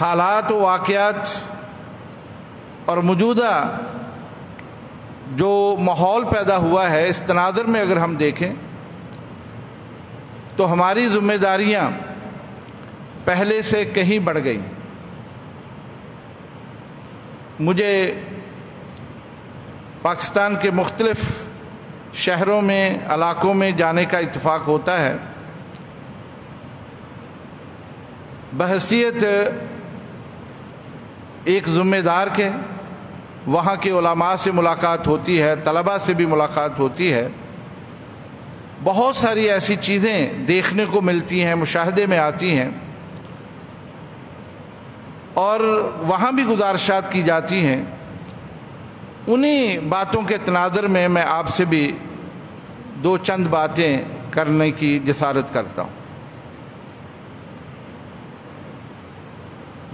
حالات و واقعات اور موجودہ جو ماحول پیدا ہوا ہے، اس تناظر میں اگر ہم دیکھیں تو ہماری ذمہ داریاں پہلے سے کہیں بڑھ گئی۔ مجھے پاکستان کے مختلف شہروں میں، علاقوں میں جانے کا اتفاق ہوتا ہے۔ بحیثیت ایک ذمہ دار کے وہاں کے علماء سے ملاقات ہوتی ہے، طلباء سے بھی ملاقات ہوتی ہے، بہت ساری ایسی چیزیں دیکھنے کو ملتی ہیں، مشاہدے میں آتی ہیں، اور وہاں بھی گزارشات کی جاتی ہیں۔ انہی باتوں کے تناظر میں میں آپ سے بھی دو چند باتیں کرنے کی جسارت کرتا ہوں۔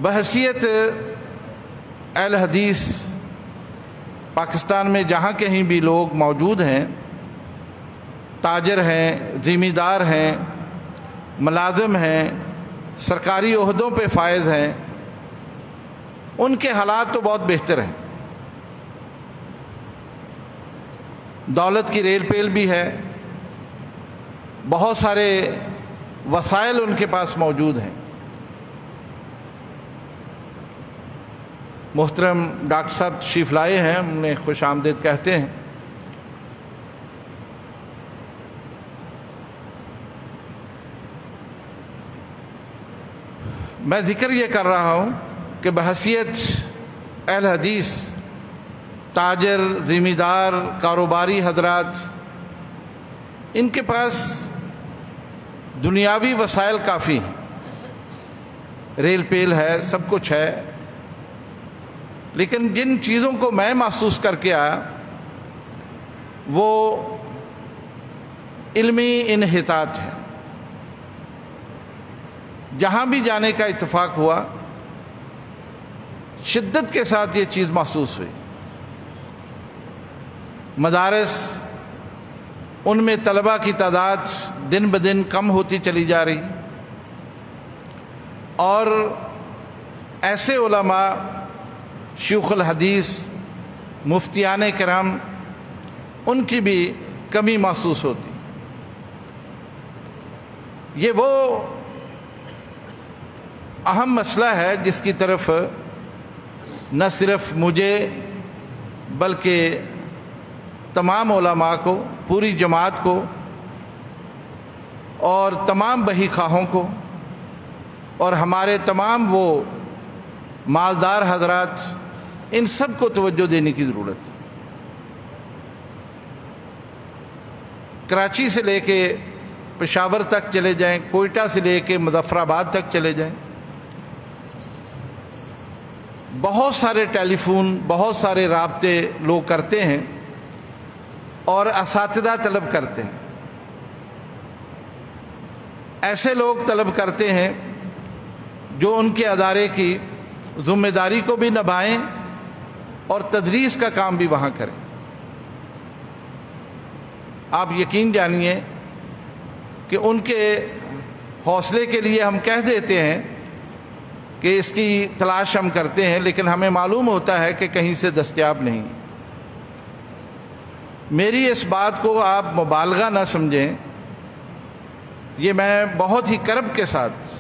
بحیثیت اہل حدیث پاکستان میں جہاں کہیں بھی لوگ موجود ہیں، تاجر ہیں، ذمہ دار ہیں، ملازم ہیں، سرکاری عہدوں پہ فائز ہیں، ان کے حالات تو بہت بہتر ہیں۔ دولت کی ریل پیل بھی ہے، بہت سارے وسائل ان کے پاس موجود ہیں۔ محترم ڈاکٹر صاحب تشریف لائے ہیں، ہم نے خوش آمدید کہتے ہیں۔ میں ذکر یہ کر رہا ہوں کہ بحیثیت اہل حدیث تاجر، ذمہ دار، کاروباری حضرات، ان کے پاس دنیاوی وسائل کافی ہیں، ریل پیل ہے، سب کچھ ہے، لیکن جن چیزوں کو میں محسوس کر کے آیا وہ علمی انحطاط ہے۔ جہاں بھی جانے کا اتفاق ہوا، شدت کے ساتھ یہ چیز محسوس ہوئی۔ مدارس، ان میں طلباء کی تعداد دن بدن کم ہوتی چلی جا رہی، اور ایسے علماء، شیوخ الحدیث، مفتیان کرام، ان کی بھی کمی محسوس ہوتی۔ یہ وہ اہم مسئلہ ہے جس کی طرف نہ صرف مجھے بلکہ تمام علماء کو، پوری جماعت کو، اور تمام بہی خواہوں کو، اور ہمارے تمام وہ مالدار حضرات، ان سب کو توجہ دینے کی ضرورت ہے۔ کراچی سے لے کے پشاور تک چلے جائیں، کوئٹہ سے لے کے مظفر آباد تک چلے جائیں، بہت سارے ٹیلی فون، بہت سارے رابطے لوگ کرتے ہیں اور اساتذہ طلب کرتے ہیں۔ ایسے لوگ طلب کرتے ہیں جو ان کے ادارے کی ذمہ داری کو بھی نبھائیں اور تدریس کا کام بھی وہاں کریں۔ آپ یقین جانیے کہ ان کے حوصلے کے لیے ہم کہہ دیتے ہیں کہ اس کی تلاش ہم کرتے ہیں، لیکن ہمیں معلوم ہوتا ہے کہ کہیں سے دستیاب نہیں۔ میری اس بات کو آپ مبالغہ نہ سمجھیں، یہ میں بہت ہی کرب کے ساتھ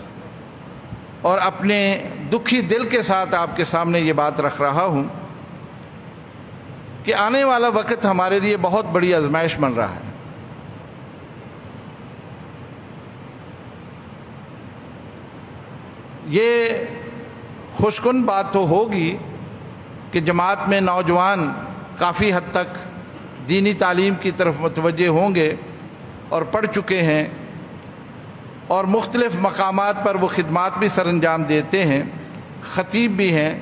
اور اپنے دکھی دل کے ساتھ آپ کے سامنے یہ بات رکھ رہا ہوں کہ آنے والا وقت ہمارے لیے بہت بڑی آزمائش بن رہا ہے۔ یہ خوش کن بات تو ہوگی کہ جماعت میں نوجوان کافی حد تک دینی تعلیم کی طرف متوجہ ہوں گے اور پڑھ چکے ہیں، اور مختلف مقامات پر وہ خدمات بھی سر انجام دیتے ہیں، خطیب بھی ہیں،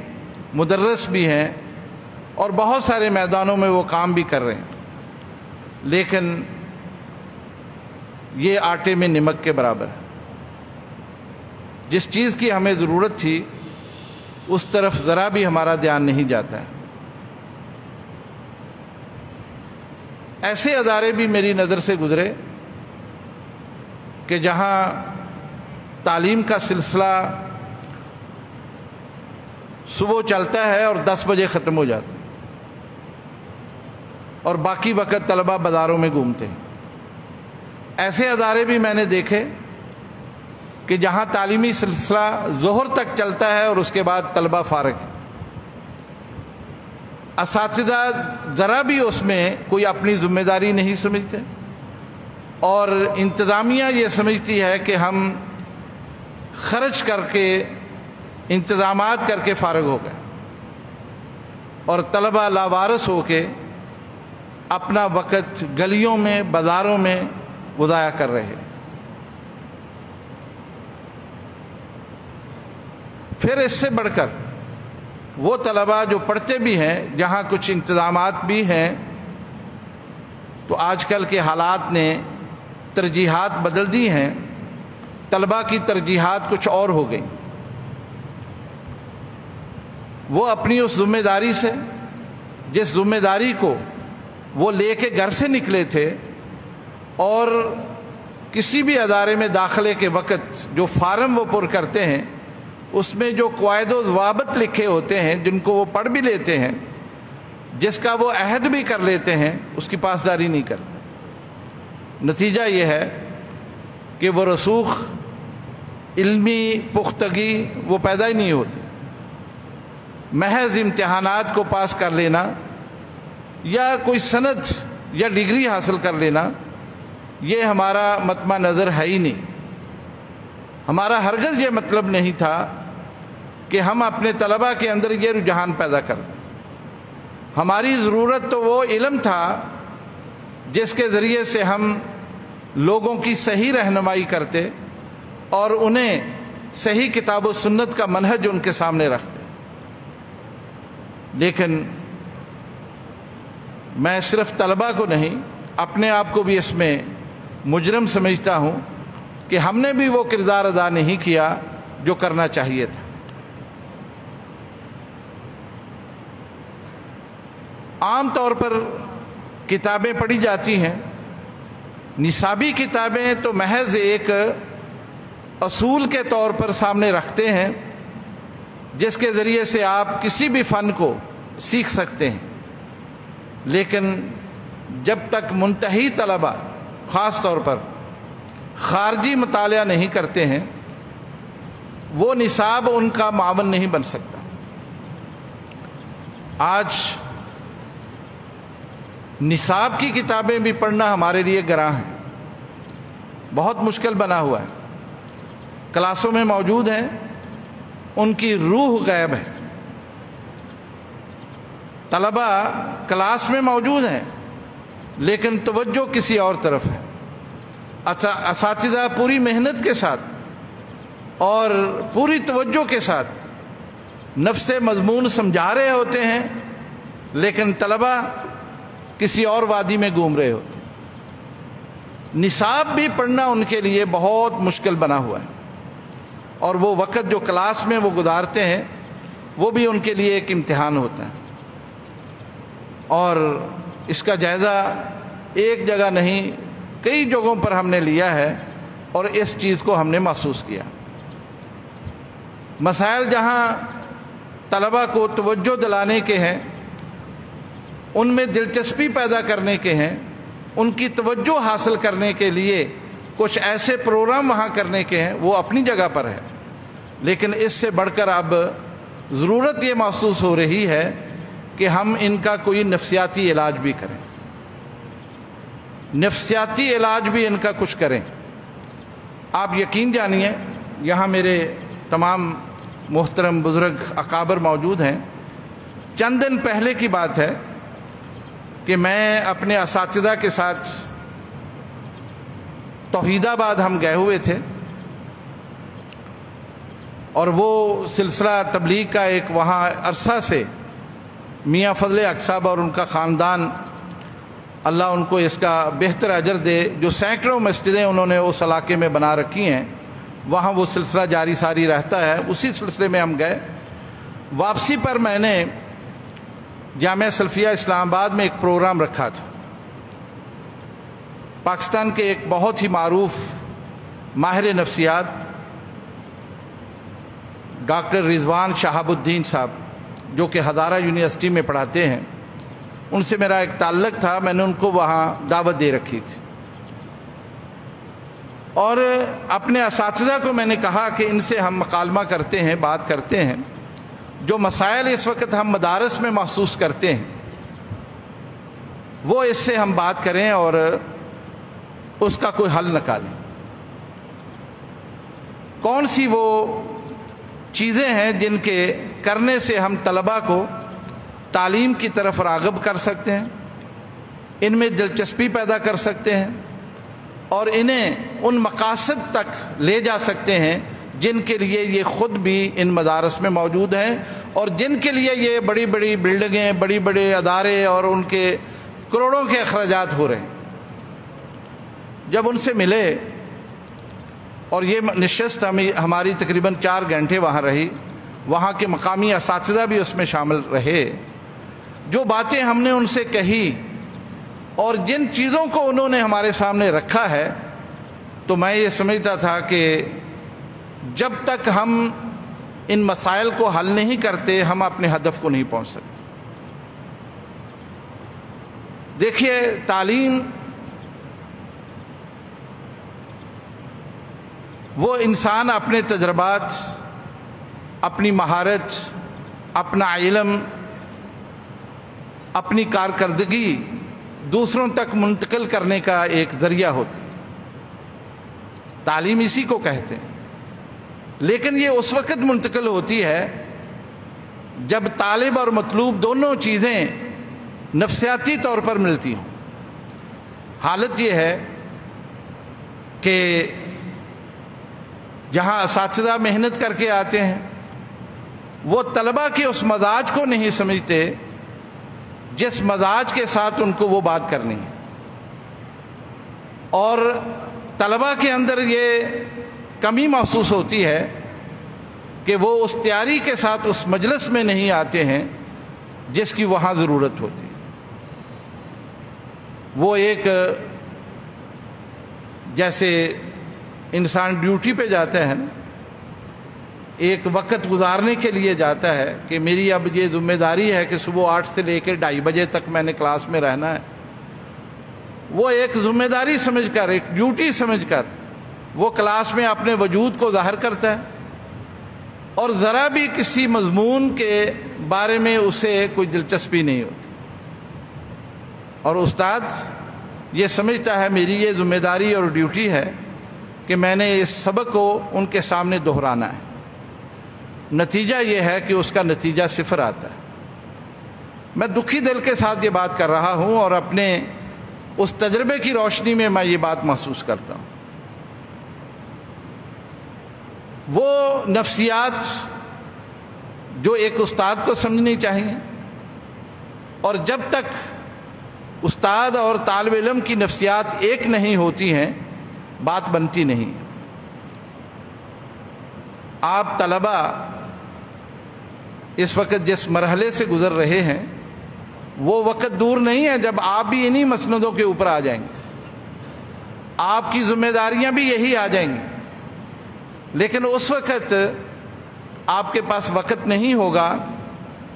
مدرس بھی ہیں، اور بہت سارے میدانوں میں وہ کام بھی کر رہے ہیں، لیکن یہ آٹے میں نمک کے برابر ہے۔ جس چیز کی ہمیں ضرورت تھی اس طرف ذرا بھی ہمارا دھیان نہیں جاتا ہے۔ ایسے ادارے بھی میری نظر سے گزرے کہ جہاں تعلیم کا سلسلہ صبح چلتا ہے اور 10 بجے ختم ہو جاتا ہے، اور باقی وقت طلبہ بازاروں میں گھومتے ہیں۔ ایسے ادارے بھی میں نے دیکھے کہ جہاں تعلیمی سلسلہ ظہر تک چلتا ہے اور اس کے بعد طلبہ فارغ ہے، اساتذہ ذرا بھی اس میں کوئی اپنی ذمہ داری نہیں سمجھتے، اور انتظامیہ یہ سمجھتی ہے کہ ہم خرچ کر کے انتظامات کر کے فارغ ہو گئے، اور طلبہ لاوارث ہو کے اپنا وقت گلیوں میں بازاروں میں ضائع کر رہے ہیں۔ پھر اس سے بڑھ کر وہ طلبہ جو پڑھتے بھی ہیں، جہاں کچھ انتظامات بھی ہیں، تو آج کل کے حالات نے ترجیحات بدل دی ہیں، طلبہ کی ترجیحات کچھ اور ہو گئی۔ وہ اپنی اس ذمہ داری سے، جس ذمہ داری کو وہ لے کے گھر سے نکلے تھے، اور کسی بھی ادارے میں داخلے کے وقت جو فارم وہ پر کرتے ہیں اس میں جو قواعد و ضوابط لکھے ہوتے ہیں، جن کو وہ پڑھ بھی لیتے ہیں، جس کا وہ عہد بھی کر لیتے ہیں، اس کی پاسداری نہیں کرتے۔ نتیجہ یہ ہے کہ وہ رسوخ علمی پختگی وہ پیدا ہی نہیں ہوتی۔ محض امتحانات کو پاس کر لینا یا کوئی سند یا ڈگری حاصل کر لینا، یہ ہمارا مطمع نظر ہے ہی نہیں۔ ہمارا ہرگز یہ مطلب نہیں تھا کہ ہم اپنے طلبہ کے اندر یہ رجحان پیدا کر دیں۔ ہماری ضرورت تو وہ علم تھا جس کے ذریعے سے ہم لوگوں کی صحیح رہنمائی کرتے اور انہیں صحیح کتاب و سنت کا منہج ان کے سامنے رکھتے۔ لیکن میں صرف طلبہ کو نہیں، اپنے آپ کو بھی اس میں مجرم سمجھتا ہوں کہ ہم نے بھی وہ کردار ادا نہیں کیا جو کرنا چاہیے تھا۔ عام طور پر کتابیں پڑھی جاتی ہیں، نصابی کتابیں تو محض ایک اصول کے طور پر سامنے رکھتے ہیں جس کے ذریعے سے آپ کسی بھی فن کو سیکھ سکتے ہیں، لیکن جب تک منتہی طلبہ خاص طور پر خارجی مطالعہ نہیں کرتے ہیں، وہ نصاب ان کا معاون نہیں بن سکتا۔ آج نصاب کی کتابیں بھی پڑھنا ہمارے لیے گراں ہیں، بہت مشکل بنا ہوا ہے۔ کلاسوں میں موجود ہیں، ان کی روح غائب ہے۔ طلبہ کلاس میں موجود ہیں لیکن توجہ کسی اور طرف ہے۔ اساتذہ پوری محنت کے ساتھ اور پوری توجہ کے ساتھ نفس مضمون سمجھا رہے ہوتے ہیں، لیکن طلبہ کسی اور وادی میں گھوم رہے ہوتے ہیں۔ نصاب بھی پڑھنا ان کے لیے بہت مشکل بنا ہوا ہے، اور وہ وقت جو کلاس میں وہ گزارتے ہیں وہ بھی ان کے لیے ایک امتحان ہوتا ہے۔ اور اس کا جائزہ ایک جگہ نہیں، کئی جگہوں پر ہم نے لیا ہے اور اس چیز کو ہم نے محسوس کیا۔ مسائل جہاں طلبہ کو توجہ دلانے کے ہیں، ان میں دلچسپی پیدا کرنے کے ہیں، ان کی توجہ حاصل کرنے کے لیے کچھ ایسے پروگرام وہاں کرنے کے ہیں، وہ اپنی جگہ پر ہے، لیکن اس سے بڑھ کر اب ضرورت یہ محسوس ہو رہی ہے کہ ہم ان کا کوئی نفسیاتی علاج بھی کریں، نفسیاتی علاج بھی ان کا کچھ کریں۔ آپ یقین جانیے، یہاں میرے تمام محترم بزرگ اکابر موجود ہیں۔ چند دن پہلے کی بات ہے کہ میں اپنے اساتذہ کے ساتھ توحید آباد ہم گئے ہوئے تھے، اور وہ سلسلہ تبلیغ کا ایک وہاں عرصہ سے میاں فضل حق صاحب اور ان کا خاندان، اللہ ان کو اس کا بہتر اجر دے، جو سینکڑوں مسجدیں انہوں نے اس علاقے میں بنا رکھی ہیں، وہاں وہ سلسلہ جاری ساری رہتا ہے۔ اسی سلسلے میں ہم گئے۔ واپسی پر میں نے جامعہ سلفیہ اسلام آباد میں ایک پروگرام رکھا تھا۔ پاکستان کے ایک بہت ہی معروف ماہر نفسیات ڈاکٹر رضوان شہاب الدین صاحب جو کہ ہزارہ یونیورسٹی میں پڑھاتے ہیں، ان سے میرا ایک تعلق تھا، میں نے ان کو وہاں دعوت دے رکھی تھی، اور اپنے اساتذہ کو میں نے کہا کہ ان سے ہم مکالمہ کرتے ہیں، بات کرتے ہیں، جو مسائل اس وقت ہم مدارس میں محسوس کرتے ہیں وہ اس سے ہم بات کریں اور اس کا کوئی حل نکالیں۔ کون سی وہ چیزیں ہیں جن کے کرنے سے ہم طلباء کو تعلیم کی طرف راغب کر سکتے ہیں، ان میں دلچسپی پیدا کر سکتے ہیں اور انہیں ان مقاصد تک لے جا سکتے ہیں جن کے لیے یہ خود بھی ان مدارس میں موجود ہیں اور جن کے لیے یہ بڑی بڑی بلڈنگیں، بڑی بڑے ادارے اور ان کے کروڑوں کے اخراجات ہو رہے ہیں۔ جب ان سے ملے اور یہ نشست ہماری تقریباً 4 گھنٹے وہاں رہی، وہاں کے مقامی اساتذہ بھی اس میں شامل رہے، جو باتیں ہم نے ان سے کہی اور جن چیزوں کو انہوں نے ہمارے سامنے رکھا ہے، تو میں یہ سمجھتا تھا کہ جب تک ہم ان مسائل کو حل نہیں کرتے ہم اپنے ہدف کو نہیں پہنچ سکتے۔ دیکھیے، تعلیم وہ انسان اپنے تجربات، اپنی مہارت، اپنا علم، اپنی کارکردگی دوسروں تک منتقل کرنے کا ایک ذریعہ ہوتی ہے۔ تعلیم اسی کو کہتے ہیں، لیکن یہ اس وقت منتقل ہوتی ہے جب طالب اور مطلوب دونوں چیزیں نفسیاتی طور پر ملتی ہوں۔ حالت یہ ہے کہ جہاں اساتذہ محنت کر کے آتے ہیں وہ طلباء کے اس مزاج کو نہیں سمجھتے جس مزاج کے ساتھ ان کو وہ بات کرنی ہے، اور طلباء کے اندر یہ کمی محسوس ہوتی ہے کہ وہ اس تیاری کے ساتھ اس مجلس میں نہیں آتے ہیں جس کی وہاں ضرورت ہوتی ہے۔ وہ ایک جیسے انسان ڈیوٹی پہ جاتا ہے نا، ایک وقت گزارنے کے لیے جاتا ہے کہ میری اب یہ ذمہ داری ہے کہ صبح 8 سے لے کے 2:30 بجے تک میں نے کلاس میں رہنا ہے، وہ ایک ذمہ داری سمجھ کر، ایک ڈیوٹی سمجھ کر وہ کلاس میں اپنے وجود کو ظاہر کرتا ہے اور ذرا بھی کسی مضمون کے بارے میں اسے کوئی دلچسپی نہیں ہوتی، اور استاد یہ سمجھتا ہے میری یہ ذمہ داری اور ڈیوٹی ہے کہ میں نے اس سبق کو ان کے سامنے دہرانا ہے۔ نتیجہ یہ ہے کہ اس کا نتیجہ 0 آتا ہے۔ میں دکھی دل کے ساتھ یہ بات کر رہا ہوں اور اپنے اس تجربے کی روشنی میں میں یہ بات محسوس کرتا ہوں۔ وہ نفسیات جو ایک استاد کو سمجھنی چاہیے، اور جب تک استاد اور طالب علم کی نفسیات ایک نہیں ہوتی ہیں بات بنتی نہیں۔ آپ طلباء اس وقت جس مرحلے سے گزر رہے ہیں وہ وقت دور نہیں ہے جب آپ بھی انہی مسندوں کے اوپر آ جائیں گے، آپ کی ذمہ داریاں بھی یہی آ جائیں گی، لیکن اس وقت آپ کے پاس وقت نہیں ہوگا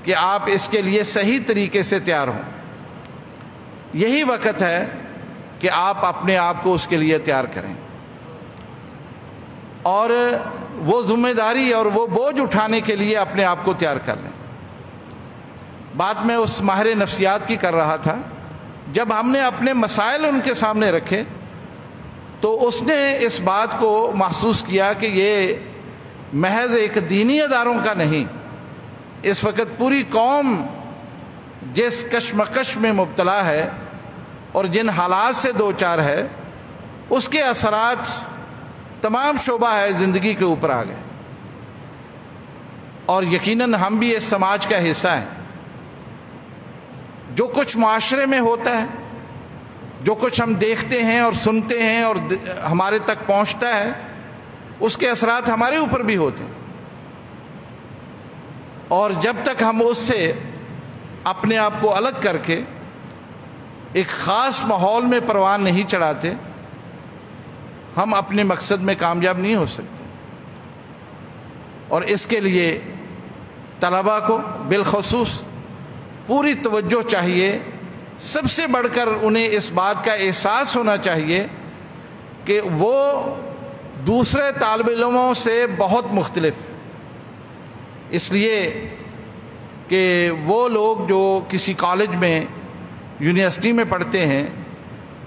کہ آپ اس کے لیے صحیح طریقے سے تیار ہوں۔ یہی وقت ہے کہ آپ اپنے آپ کو اس کے لیے تیار کریں اور وہ ذمہ داری اور وہ بوجھ اٹھانے کے لیے اپنے آپ کو تیار کر لیں۔ بات میں اس ماہر نفسیات کی کر رہا تھا، جب ہم نے اپنے مسائل ان کے سامنے رکھے تو اس نے اس بات کو محسوس کیا کہ یہ محض ایک دینی اداروں کا نہیں، اس وقت پوری قوم جس کشمکش میں مبتلا ہے اور جن حالات سے دوچار ہے اس کے اثرات تمام شعبہ ہے زندگی کے اوپر آ گئے، اور یقیناً ہم بھی اس سماج کا حصہ ہیں۔ جو کچھ معاشرے میں ہوتا ہے، جو کچھ ہم دیکھتے ہیں اور سنتے ہیں اور ہمارے تک پہنچتا ہے، اس کے اثرات ہمارے اوپر بھی ہوتے ہیں، اور جب تک ہم اس سے اپنے آپ کو الگ کر کے ایک خاص ماحول میں پروان نہیں چڑھاتے ہم اپنے مقصد میں کامیاب نہیں ہو سکتے۔ اور اس کے لیے طلباء کو بالخصوص پوری توجہ چاہیے۔ سب سے بڑھ کر انہیں اس بات کا احساس ہونا چاہیے کہ وہ دوسرے طالب علموں سے بہت مختلف، اس لیے کہ وہ لوگ جو کسی کالج میں یونیورسٹی میں پڑھتے ہیں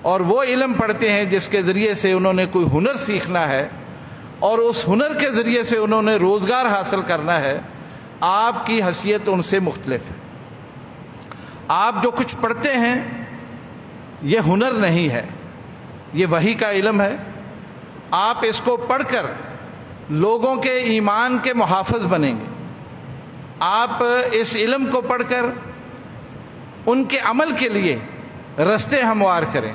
اور وہ علم پڑھتے ہیں جس کے ذریعے سے انہوں نے کوئی ہنر سیکھنا ہے اور اس ہنر کے ذریعے سے انہوں نے روزگار حاصل کرنا ہے، آپ کی حیثیت ان سے مختلف ہے۔ آپ جو کچھ پڑھتے ہیں یہ ہنر نہیں ہے، یہ وحی کا علم ہے۔ آپ اس کو پڑھ کر لوگوں کے ایمان کے محافظ بنیں گے، آپ اس علم کو پڑھ کر ان کے عمل کے لیے رستے ہموار کریں،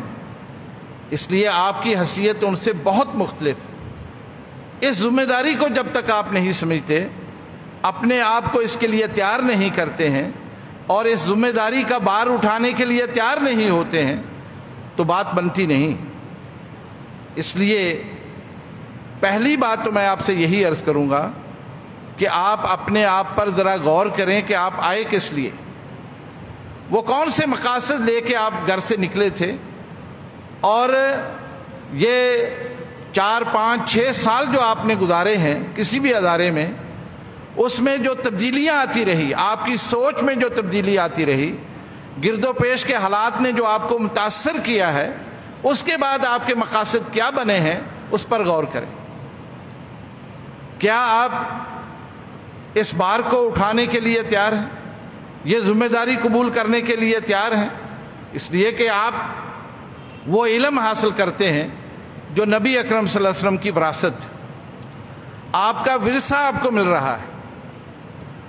اس لیے آپ کی حیثیت ان سے بہت مختلف۔ اس ذمہ داری کو جب تک آپ نہیں سمجھتے، اپنے آپ کو اس کے لیے تیار نہیں کرتے ہیں اور اس ذمہ داری کا بار اٹھانے کے لیے تیار نہیں ہوتے ہیں تو بات بنتی نہیں۔ اس لیے پہلی بات تو میں آپ سے یہی عرض کروں گا کہ آپ اپنے آپ پر ذرا غور کریں کہ آپ آئے کس لیے، وہ کون سے مقاصد لے کے آپ گھر سے نکلے تھے، اور یہ 4 5 6 سال جو آپ نے گزارے ہیں کسی بھی ادارے میں، اس میں جو تبدیلیاں آتی رہی، آپ کی سوچ میں جو تبدیلی آتی رہی، گرد و پیش کے حالات نے جو آپ کو متاثر کیا ہے، اس کے بعد آپ کے مقاصد کیا بنے ہیں اس پر غور کریں۔ کیا آپ اس بار کو اٹھانے کے لیے تیار ہیں، یہ ذمہ داری قبول کرنے کے لیے تیار ہیں؟ اس لیے کہ آپ وہ علم حاصل کرتے ہیں جو نبی اکرم صلی اللہ علیہ وسلم کی وراثت، آپ کا ورثہ آپ کو مل رہا ہے،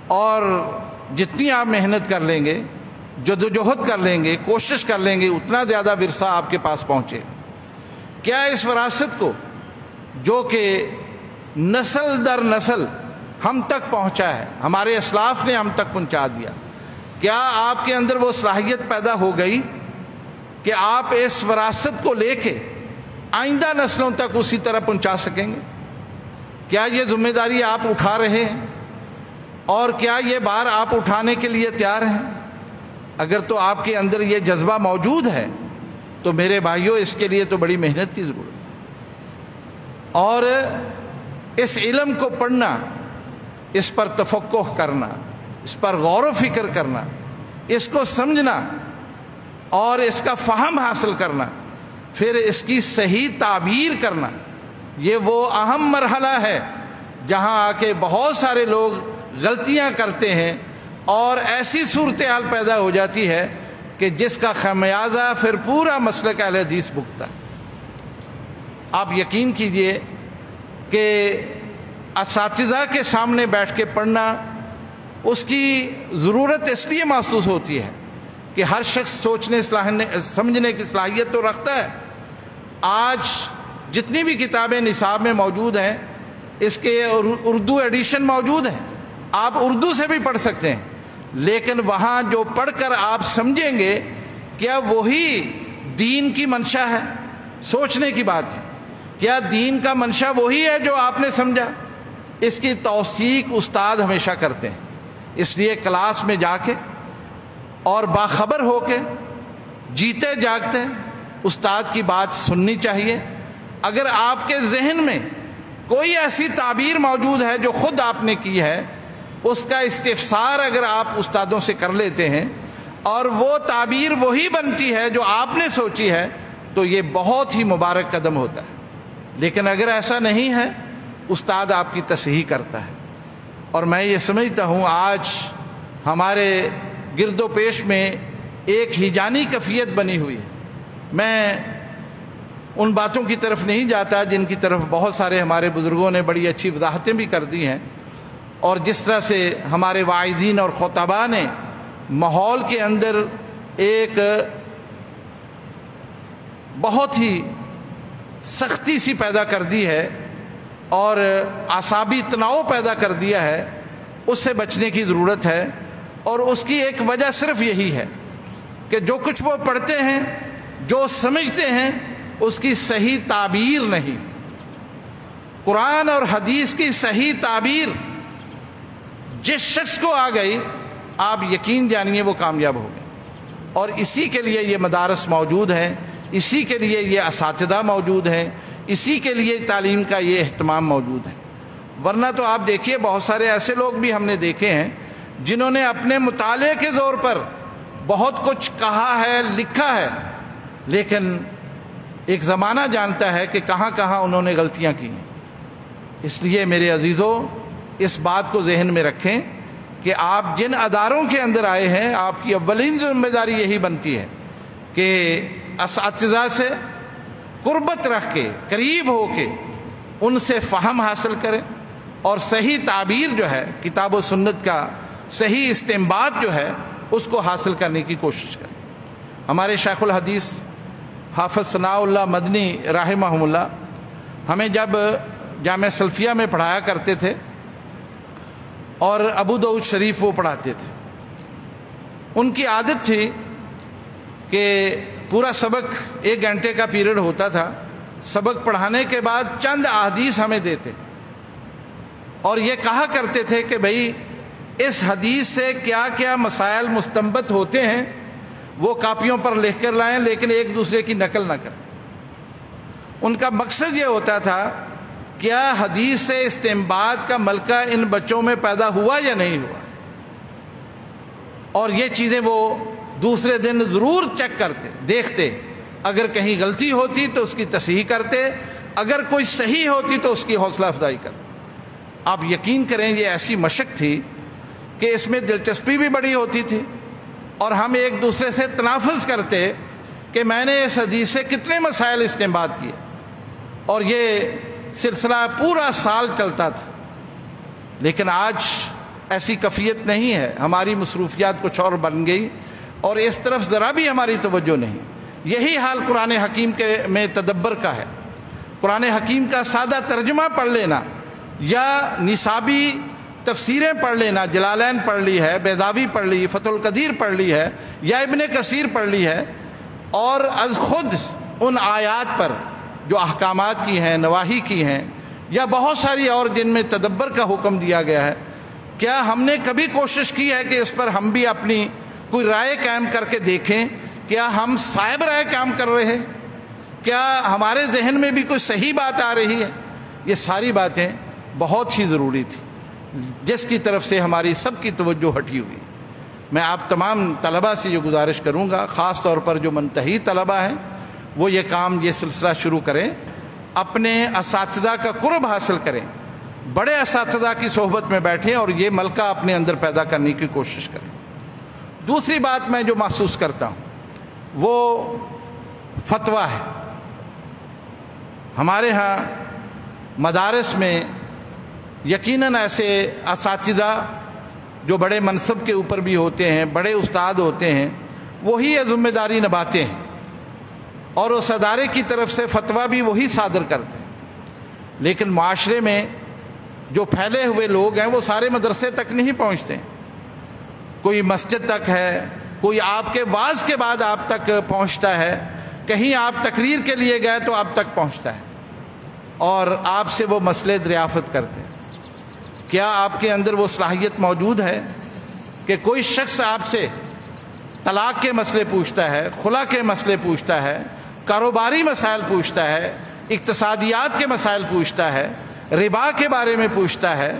اور جتنی آپ محنت کر لیں گے، جدوجہد کر لیں گے، کوشش کر لیں گے، اتنا زیادہ ورثہ آپ کے پاس پہنچے گا۔ کیا اس وراثت کو جو کہ نسل در نسل ہم تک پہنچا ہے، ہمارے اسلاف نے ہم تک پہنچا دیا، کیا آپ کے اندر وہ صلاحیت پیدا ہو گئی کہ آپ اس وراثت کو لے کے آئندہ نسلوں تک اسی طرح پہنچا سکیں گے؟ کیا یہ ذمہ داری آپ اٹھا رہے ہیں، اور کیا یہ بار آپ اٹھانے کے لیے تیار ہیں؟ اگر تو آپ کے اندر یہ جذبہ موجود ہے تو میرے بھائیوں اس کے لیے تو بڑی محنت کی ضرورت ہے، اور اس علم کو پڑھنا، اس پر تفقہ کرنا، اس پر غور و فکر کرنا، اس کو سمجھنا اور اس کا فہم حاصل کرنا، پھر اس کی صحیح تعبیر کرنا، یہ وہ اہم مرحلہ ہے جہاں آ کے بہت سارے لوگ غلطیاں کرتے ہیں اور ایسی صورتحال پیدا ہو جاتی ہے کہ جس کا خمیازہ پھر پورا مسلک اہل حدیث بھگتا ہے۔ آپ یقین کیجئے کہ اساتذہ کے سامنے بیٹھ کے پڑھنا، اس کی ضرورت اس لیے محسوس ہوتی ہے کہ ہر شخص سمجھنے کی صلاحیت تو رکھتا ہے۔ آج جتنی بھی کتابیں نصاب میں موجود ہیں، اس کے اردو ایڈیشن موجود ہیں، آپ اردو سے بھی پڑھ سکتے ہیں، لیکن وہاں جو پڑھ کر آپ سمجھیں گے کیا وہی دین کی منشا ہے؟ سوچنے کی بات ہے، کیا دین کا منشا وہی ہے جو آپ نے سمجھا؟ اس کی توثیق استاد ہمیشہ کرتے ہیں، اس لیے کلاس میں جا کے اور باخبر ہو کے جیتے جاگتے استاد کی بات سننی چاہیے۔ اگر آپ کے ذہن میں کوئی ایسی تعبیر موجود ہے جو خود آپ نے کی ہے، اس کا استفسار اگر آپ استادوں سے کر لیتے ہیں اور وہ تعبیر وہی بنتی ہے جو آپ نے سوچی ہے، تو یہ بہت ہی مبارک قدم ہوتا ہے۔ لیکن اگر ایسا نہیں ہے، استاد آپ کی تصحیح کرتا ہے، اور میں یہ سمجھتا ہوں آج ہمارے گرد و پیش میں ایک ہیجانی کیفیت بنی ہوئی ہے۔ میں ان باتوں کی طرف نہیں جاتا جن کی طرف بہت سارے ہمارے بزرگوں نے بڑی اچھی وضاحتیں بھی کر دی ہیں، اور جس طرح سے ہمارے واعظین اور خطباء نے ماحول کے اندر ایک بہت ہی سختی سی پیدا کر دی ہے اور اعصابی تناؤ پیدا کر دیا ہے، اس سے بچنے کی ضرورت ہے۔ اور اس کی ایک وجہ صرف یہی ہے کہ جو کچھ وہ پڑھتے ہیں، جو سمجھتے ہیں، اس کی صحیح تعبیر نہیں۔ قرآن اور حدیث کی صحیح تعبیر جس شخص کو آ گئی آپ یقین جانیے وہ کامیاب ہو گئے، اور اسی کے لیے یہ مدارس موجود ہیں، اسی کے لیے یہ اساتذہ موجود ہیں، اسی کے لیے تعلیم کا یہ اہتمام موجود ہے۔ ورنہ تو آپ دیکھیے بہت سارے ایسے لوگ بھی ہم نے دیکھے ہیں جنہوں نے اپنے مطالعے کے زور پر بہت کچھ کہا ہے، لکھا ہے، لیکن ایک زمانہ جانتا ہے کہ کہاں کہاں انہوں نے غلطیاں کی ہیں۔ اس لیے میرے عزیزو، اس بات کو ذہن میں رکھیں کہ آپ جن اداروں کے اندر آئے ہیں، آپ کی اولین ذمہ داری یہی بنتی ہے کہ اساتذہ سے قربت رکھ کے، قریب ہو کے ان سے فہم حاصل کریں، اور صحیح تعبیر جو ہے کتاب و سنت کا صحیح استنباط جو ہے اس کو حاصل کرنے کی کوشش کریں۔ ہمارے شیخ الحدیث حافظ ثناء اللہ مدنی رحمہ اللہ ہمیں جب جامعہ سلفیہ میں پڑھایا کرتے تھے اور ابو داؤد شریف وہ پڑھاتے تھے، ان کی عادت تھی کہ پورا سبق 1 گھنٹے کا پیریڈ ہوتا تھا، سبق پڑھانے کے بعد چند احادیث ہمیں دیتے اور یہ کہا کرتے تھے کہ بھئی اس حدیث سے کیا کیا مسائل مستنبط ہوتے ہیں وہ کاپیوں پر لکھ کر لائیں، لیکن ایک دوسرے کی نقل نہ کریں۔ ان کا مقصد یہ ہوتا تھا کیا حدیث سے استنباط کا ملکہ ان بچوں میں پیدا ہوا یا نہیں ہوا، اور یہ چیزیں وہ دوسرے دن ضرور چیک کرتے، دیکھتے، اگر کہیں غلطی ہوتی تو اس کی تصحیح کرتے، اگر کوئی صحیح ہوتی تو اس کی حوصلہ افزائی کرتے۔ آپ یقین کریں یہ ایسی مشق تھی کہ اس میں دلچسپی بھی بڑی ہوتی تھی، اور ہم ایک دوسرے سے تنافس کرتے کہ میں نے اس حدیث سے کتنے مسائل استنباط کیے، اور یہ سلسلہ پورا سال چلتا تھا۔ لیکن آج ایسی کیفیت نہیں ہے، ہماری مصروفیات کچھ اور بن گئی اور اس طرف ذرا بھی ہماری توجہ نہیں۔ یہی حال قرآن حکیم کے میں تدبر کا ہے۔ قرآن حکیم کا سادہ ترجمہ پڑھ لینا یا نصابی تفسیریں پڑھ لینا، جلالین پڑھ لی ہے، بیضاوی پڑھ لی، فتح القدیر پڑھ لی ہے یا ابن کثیر پڑھ لی ہے، اور از خود ان آیات پر جو احکامات کی ہیں، نواہی کی ہیں، یا بہت ساری اور جن میں تدبر کا حکم دیا گیا ہے، کیا ہم نے کبھی کوشش کی ہے کہ اس پر ہم بھی اپنی کوئی رائے قائم کر کے دیکھیں؟ کیا ہم صاحب رائے قائم کر رہے ہیں؟ کیا ہمارے ذہن میں بھی کوئی صحیح بات آ رہی ہے؟ یہ ساری باتیں بہت ہی ضروری تھی، جس کی طرف سے ہماری سب کی توجہ ہٹی ہوئی۔ میں آپ تمام طلباء سے یہ گزارش کروں گا، خاص طور پر جو منتہی طلباء ہیں، وہ یہ کام، یہ سلسلہ شروع کریں، اپنے اساتذہ کا قرب حاصل کریں، بڑے اساتذہ کی صحبت میں بیٹھیں اور یہ ملکہ اپنے اندر پیدا کرنے کی کوشش کریں۔ دوسری بات میں جو محسوس کرتا ہوں وہ فتویٰ ہے۔ ہمارے ہاں مدارس میں یقیناً ایسے اساتذہ جو بڑے منصب کے اوپر بھی ہوتے ہیں، بڑے استاد ہوتے ہیں، وہی یہ ذمہ داری نبھاتے ہیں، اور اس ادارے کی طرف سے فتویٰ بھی وہی صادر کرتے ہیں، لیکن معاشرے میں جو پھیلے ہوئے لوگ ہیں وہ سارے مدرسے تک نہیں پہنچتے ہیں۔ کوئی مسجد تک ہے، کوئی آپ کے وعظ کے بعد آپ تک پہنچتا ہے، کہیں آپ تقریر کے لیے گئے تو آپ تک پہنچتا ہے، اور آپ سے وہ مسئلے دریافت کرتے ہیں۔ کیا آپ کے اندر وہ صلاحیت موجود ہے کہ کوئی شخص آپ سے طلاق کے مسئلے پوچھتا ہے، خلا کے مسئلے پوچھتا ہے، کاروباری مسائل پوچھتا ہے، اقتصادیات کے مسائل پوچھتا ہے، ربا کے بارے میں پوچھتا ہے،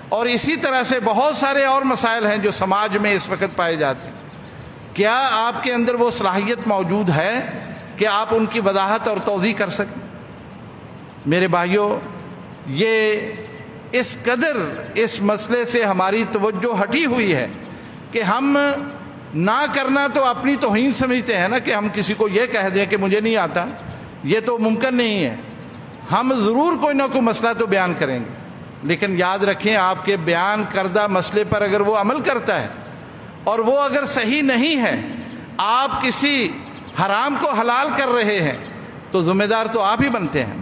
اور اسی طرح سے بہت سارے اور مسائل ہیں جو سماج میں اس وقت پائے جاتے ہیں؟ کیا آپ کے اندر وہ صلاحیت موجود ہے کہ آپ ان کی وضاحت اور توضیح کر سکیں؟ میرے بھائیوں، یہ اس قدر اس مسئلے سے ہماری توجہ ہٹی ہوئی ہے کہ ہم نہ کرنا تو اپنی توہین سمجھتے ہیں نا، کہ ہم کسی کو یہ کہہ دیں کہ مجھے نہیں آتا، یہ تو ممکن نہیں ہے۔ ہم ضرور کوئی نہ کوئی مسئلہ تو بیان کریں گے، لیکن یاد رکھیں آپ کے بیان کردہ مسئلے پر اگر وہ عمل کرتا ہے اور وہ اگر صحیح نہیں ہے، آپ کسی حرام کو حلال کر رہے ہیں تو ذمہ دار تو آپ ہی بنتے ہیں۔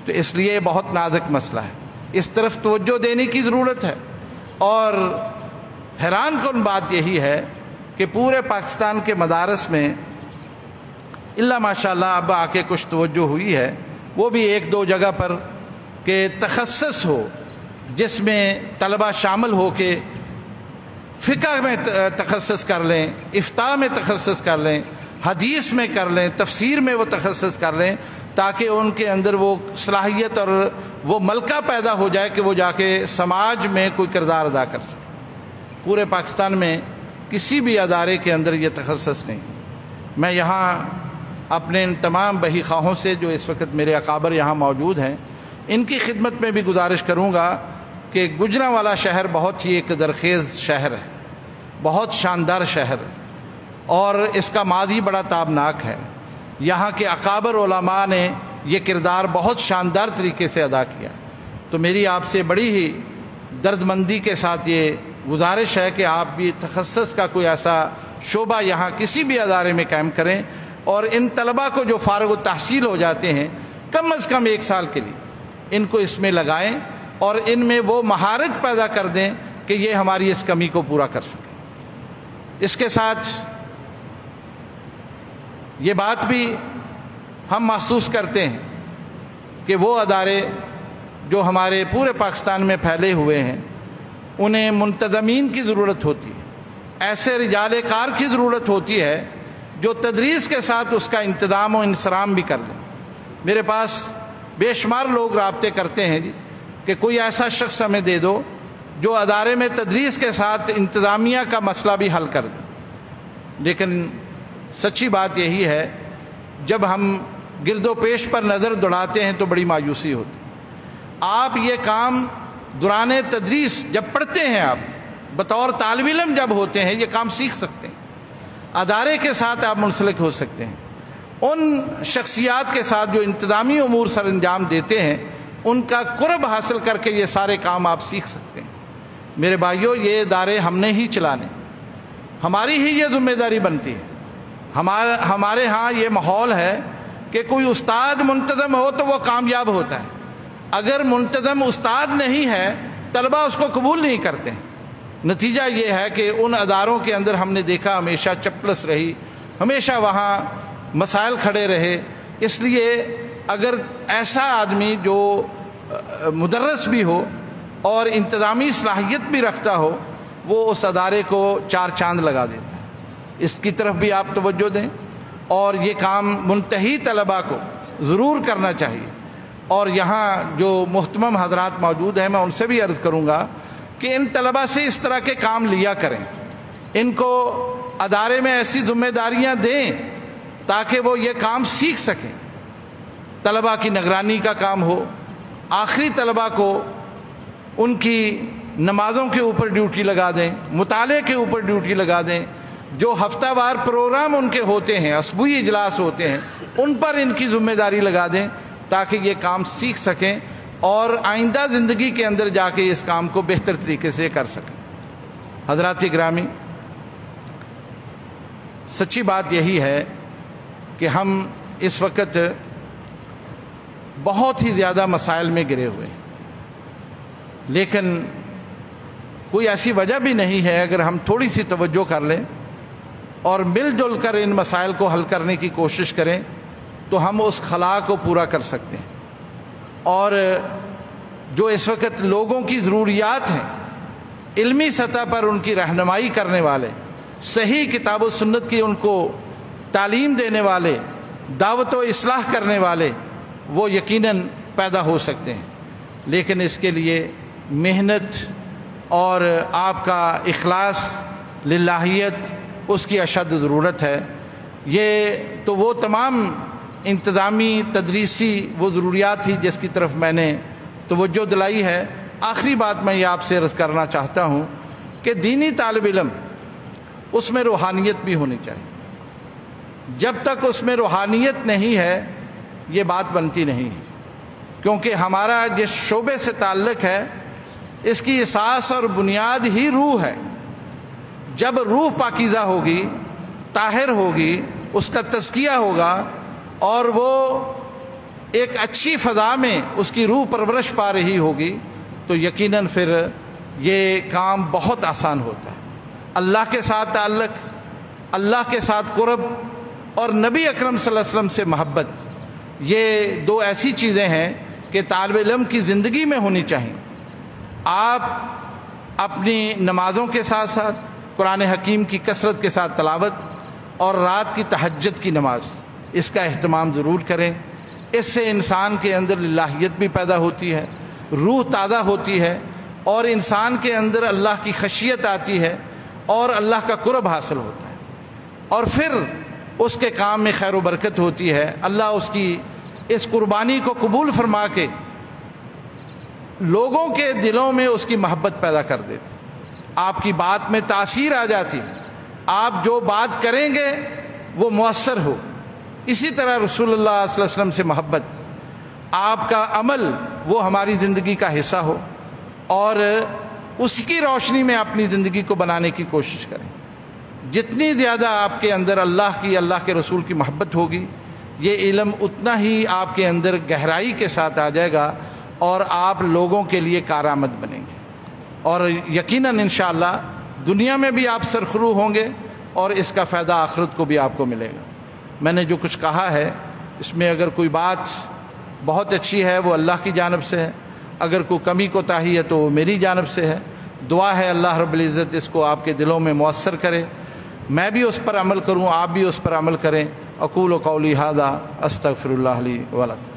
تو اس لیے بہت نازک مسئلہ ہے، اس طرف توجہ دینے کی ضرورت ہے۔ اور حیران کن بات یہی ہے کہ پورے پاکستان کے مدارس میں اللہ ماشاءاللہ اب آ کے کچھ توجہ ہوئی ہے، وہ بھی 1-2 جگہ پر، کہ تخصص ہو جس میں طلبہ شامل ہو کے فقہ میں تخصص کر لیں، افتاء میں تخصص کر لیں، حدیث میں کر لیں، تفسیر میں وہ تخصص کر لیں، تاکہ ان کے اندر وہ صلاحیت اور وہ ملکہ پیدا ہو جائے کہ وہ جا کے سماج میں کوئی کردار ادا کر سکے۔ پورے پاکستان میں کسی بھی ادارے کے اندر یہ تخصص نہیں۔ میں یہاں اپنے ان تمام بہی خواہوں سے جو اس وقت میرے اکابر یہاں موجود ہیں، ان کی خدمت میں بھی گزارش کروں گا کہ گوجرانوالا شہر بہت ہی ایک درخیز شہر ہے، بہت شاندار شہر ہے، اور اس کا ماضی بڑا تابناک ہے۔ یہاں کے اکابر علماء نے یہ کردار بہت شاندار طریقے سے ادا کیا۔ تو میری آپ سے بڑی ہی درد مندی کے ساتھ یہ گزارش ہے کہ آپ بھی تخصص کا کوئی ایسا شعبہ یہاں کسی بھی ادارے میں قائم کریں، اور ان طلباء کو جو فارغ التحصیل ہو جاتے ہیں کم از کم 1 سال کے لیے ان کو اس میں لگائیں، اور ان میں وہ مہارت پیدا کر دیں کہ یہ ہماری اس کمی کو پورا کر سکیں۔ اس کے ساتھ یہ بات بھی ہم محسوس کرتے ہیں کہ وہ ادارے جو ہمارے پورے پاکستان میں پھیلے ہوئے ہیں انہیں منتظمین کی ضرورت ہوتی ہے، ایسے رجال کار کی ضرورت ہوتی ہے جو تدریس کے ساتھ اس کا انتظام و انصرام بھی کر لیں۔ میرے پاس بے شمار لوگ رابطے کرتے ہیں کہ کوئی ایسا شخص ہمیں دے دو جو ادارے میں تدریس کے ساتھ انتظامیہ کا مسئلہ بھی حل کر دے، لیکن سچی بات یہی ہے جب ہم گرد و پیش پر نظر دوڑاتے ہیں تو بڑی مایوسی ہوتی ہے۔ آپ یہ کام دوران تدریس جب پڑھتے ہیں، آپ بطور طالب علم جب ہوتے ہیں، یہ کام سیکھ سکتے ہیں، ادارے کے ساتھ آپ منسلک ہو سکتے ہیں، ان شخصیات کے ساتھ جو انتظامی امور سر انجام دیتے ہیں ان کا قرب حاصل کر کے یہ سارے کام آپ سیکھ سکتے ہیں۔ میرے بھائیوں، یہ ادارے ہم نے ہی چلانے، ہماری ہی یہ ذمہ داری بنتی ہے۔ ہمارے ہاں یہ ماحول ہے کہ کوئی استاد منتظم ہو تو وہ کامیاب ہوتا ہے، اگر منتظم استاد نہیں ہے طلبہ اس کو قبول نہیں کرتے ہیں۔ نتیجہ یہ ہے کہ ان اداروں کے اندر ہم نے دیکھا ہمیشہ چپلس رہی، ہمیشہ وہاں مسائل کھڑے رہے۔ اس لیے اگر ایسا آدمی جو مدرس بھی ہو اور انتظامی صلاحیت بھی رکھتا ہو، وہ اس ادارے کو 4 چاند لگا دیتا ہے۔ اس کی طرف بھی آپ توجہ دیں، اور یہ کام منتہی طلباء کو ضرور کرنا چاہیے۔ اور یہاں جو محترم حضرات موجود ہیں، میں ان سے بھی عرض کروں گا کہ ان طلباء سے اس طرح کے کام لیا کریں، ان کو ادارے میں ایسی ذمہ داریاں دیں تاکہ وہ یہ کام سیکھ سکیں۔ طلباء کی نگرانی کا کام ہو، آخری طلباء کو ان کی نمازوں کے اوپر ڈیوٹی لگا دیں، مطالعے کے اوپر ڈیوٹی لگا دیں، جو ہفتہ وار پروگرام ان کے ہوتے ہیں، اسبوعی اجلاس ہوتے ہیں، ان پر ان کی ذمہ داری لگا دیں تاکہ یہ کام سیکھ سکیں اور آئندہ زندگی کے اندر جا کے اس کام کو بہتر طریقے سے کر سکیں۔ حضرات گرامی، سچی بات یہی ہے کہ ہم اس وقت بہت ہی زیادہ مسائل میں گرے ہوئے ہیں، لیکن کوئی ایسی وجہ بھی نہیں ہے اگر ہم تھوڑی سی توجہ کر لیں اور مل جل کر ان مسائل کو حل کرنے کی کوشش کریں تو ہم اس خلا کو پورا کر سکتے ہیں۔ اور جو اس وقت لوگوں کی ضروریات ہیں، علمی سطح پر ان کی رہنمائی کرنے والے، صحیح کتاب و سنت کی ان کو تعلیم دینے والے، دعوت و اصلاح کرنے والے، وہ یقیناً پیدا ہو سکتے ہیں، لیکن اس کے لیے محنت اور آپ کا اخلاص، للہیت، اس کی اشد ضرورت ہے۔ یہ تو وہ تمام انتظامی تدریسی وہ ضروریات تھی جس کی طرف میں نے توجہ دلائی ہے۔ آخری بات میں یہ آپ سے عرض کرنا چاہتا ہوں کہ دینی طالب علم، اس میں روحانیت بھی ہونی چاہیے۔ جب تک اس میں روحانیت نہیں ہے یہ بات بنتی نہیں ہے، کیونکہ ہمارا جس شعبے سے تعلق ہے اس کی اساس اور بنیاد ہی روح ہے۔ جب روح پاکیزہ ہوگی، طاہر ہوگی، اس کا تزکیہ ہوگا اور وہ ایک اچھی فضا میں اس کی روح پرورش پا رہی ہوگی تو یقیناً پھر یہ کام بہت آسان ہوتا ہے۔ اللہ کے ساتھ تعلق، اللہ کے ساتھ قرب اور نبی اکرم صلی اللہ علیہ وسلم سے محبت، یہ 2 ایسی چیزیں ہیں کہ طالب علم کی زندگی میں ہونی چاہیے۔ آپ اپنی نمازوں کے ساتھ ساتھ، قرآن حکیم کی کثرت کے ساتھ تلاوت اور رات کی تہجد کی نماز، اس کا اہتمام ضرور کریں۔ اس سے انسان کے اندر للہیت بھی پیدا ہوتی ہے، روح تازہ ہوتی ہے، اور انسان کے اندر اللہ کی خشیت آتی ہے اور اللہ کا قرب حاصل ہوتا ہے، اور پھر اس کے کام میں خیر و برکت ہوتی ہے۔ اللہ اس کی اس قربانی کو قبول فرما کے لوگوں کے دلوں میں اس کی محبت پیدا کر دیتے، آپ کی بات میں تاثیر آ جاتی، آپ جو بات کریں گے وہ مؤثر ہو۔ اسی طرح رسول اللہ صلی اللہ علیہ وسلم سے محبت، آپ کا عمل وہ ہماری زندگی کا حصہ ہو، اور اس کی روشنی میں اپنی زندگی کو بنانے کی کوشش کریں۔ جتنی زیادہ آپ کے اندر اللہ کے رسول کی محبت ہوگی، یہ علم اتنا ہی آپ کے اندر گہرائی کے ساتھ آ جائے گا، اور آپ لوگوں کے لیے کارآمد بنیں گے، اور یقیناً انشاءاللہ دنیا میں بھی آپ سرخرو ہوں گے، اور اس کا فائدہ آخرت کو بھی آپ کو ملے گا۔ میں نے جو کچھ کہا ہے اس میں اگر کوئی بات بہت اچھی ہے وہ اللہ کی جانب سے ہے، اگر کوئی کمی کوتاہی ہے تو وہ میری جانب سے ہے۔ دعا ہے اللہ رب العزت اس کو آپ کے دلوں میں مؤثر کرے، میں بھی اس پر عمل کروں، آپ بھی اس پر عمل کریں۔ اقول قولی ھذا استغفر اللہ لی ولکم۔